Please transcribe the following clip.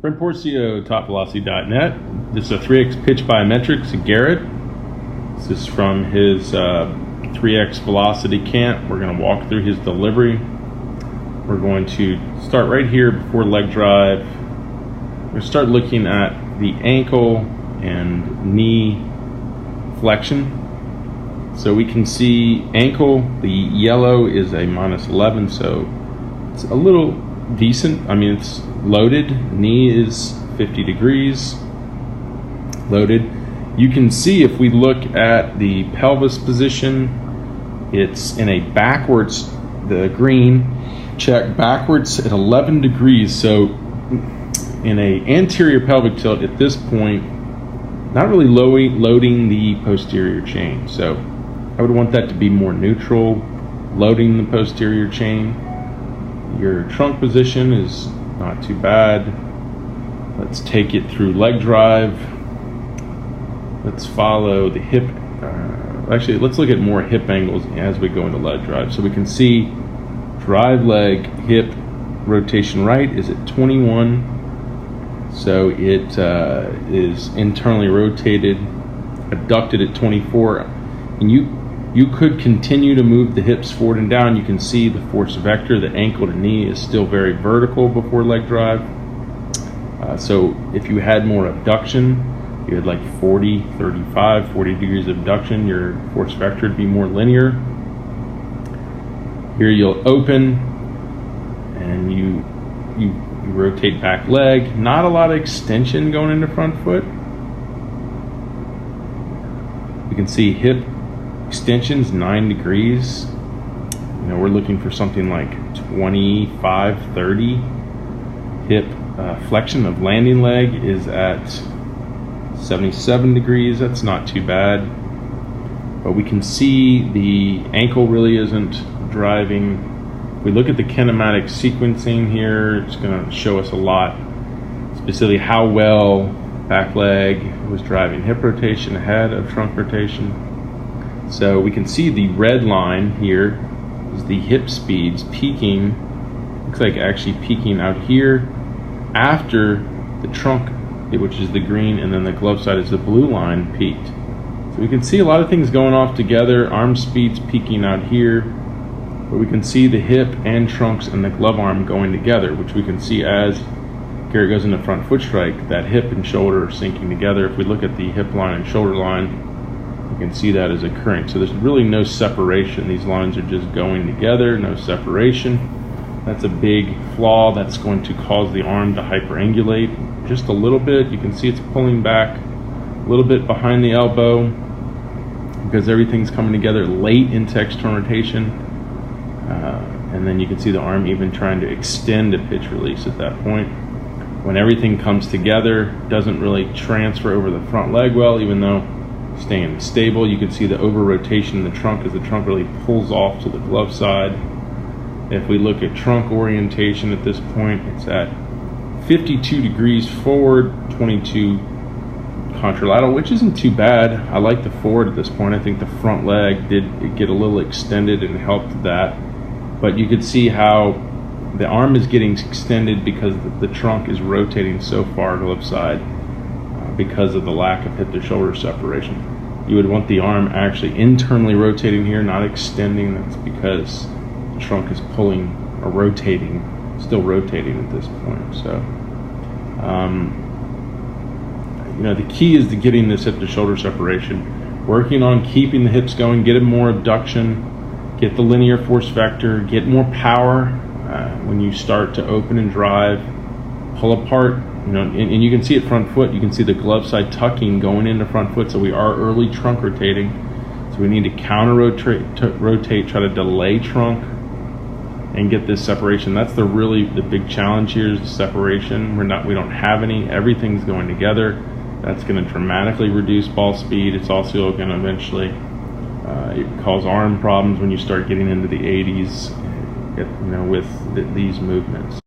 Brent Porcio, TopVelocity.net. This is a 3x pitch BioMetric to Garrett. This is from his 3x velocity cant. We're going to walk through his delivery. We're going to start right here before leg drive. We're going to start looking at the ankle and knee flexion. So we can see ankle, the yellow is a -11, so it's a little decent. I mean, it's loaded. Knee is 50 degrees loaded. You can see if we look at the pelvis position, it's in a backwards, the green check backwards at 11 degrees. So in a anterior pelvic tilt at this point, not really loading the posterior chain. So I would want that to be more neutral, loading the posterior chain. Your trunk position is not too bad. Let's take it through leg drive. Let's follow the hip. Actually, let's look at more hip angles as we go into leg drive. So we can see drive leg, hip, rotation right is at 21. So it is internally rotated, abducted at 24. And you could continue to move the hips forward and down. You can see the force vector, the ankle to knee is still very vertical before leg drive. So if you had more abduction, you had like 40, 35, 40 degrees of abduction, your force vector would be more linear. Here you'll open and you rotate back leg. Not a lot of extension going into front foot. You can see hip extensions 9 degrees. You know, we're looking for something like 25, 30. Hip flexion of landing leg is at 77 degrees. That's not too bad. But we can see the ankle really isn't driving. If we look at the kinematic sequencing here, it's going to show us a lot, specifically how well back leg was driving hip rotation ahead of trunk rotation. So we can see the red line here is the hip speeds peaking. Looks like actually peaking out here after the trunk, which is the green, and then the glove side is the blue line, peaked. So we can see a lot of things going off together. Arm speeds peaking out here, but we can see the hip and trunks and the glove arm going together, which we can see as Garrett goes into front foot strike, that hip and shoulder are syncing together. If we look at the hip line and shoulder line, you can see that is occurring. So there's really no separation. These lines are just going together, no separation. That's a big flaw that's going to cause the arm to hyperangulate just a little bit. You can see it's pulling back a little bit behind the elbow because everything's coming together late into external rotation. And then you can see the arm even trying to extend a pitch release at that point. When everything comes together, doesn't really transfer over the front leg well, even though staying stable. You can see the over rotation in the trunk as the trunk really pulls off to the glove side. If we look at trunk orientation at this point, it's at 52 degrees forward, 22 contralateral, which isn't too bad. I like the forward at this point. I think the front leg did get a little extended and helped that. But you could see how the arm is getting extended because the trunk is rotating so far glove side because of the lack of hip to shoulder separation. You would want the arm actually internally rotating here, not extending. That's because the trunk is pulling or rotating, still rotating at this point. So, you know, the key is to getting this hip to shoulder separation, working on keeping the hips going, get more abduction, get the linear force vector, get more power when you start to open and drive, pull apart. You know, and you can see it front foot. You can see the glove side tucking going into front foot. So we are early trunk rotating. So we need to counter rotate, try to delay trunk, and get this separation. That's the big challenge here is the separation. We don't have any. Everything's going together. That's going to dramatically reduce ball speed. It's also going to eventually cause arm problems when you start getting into the 80s. You know, with these movements.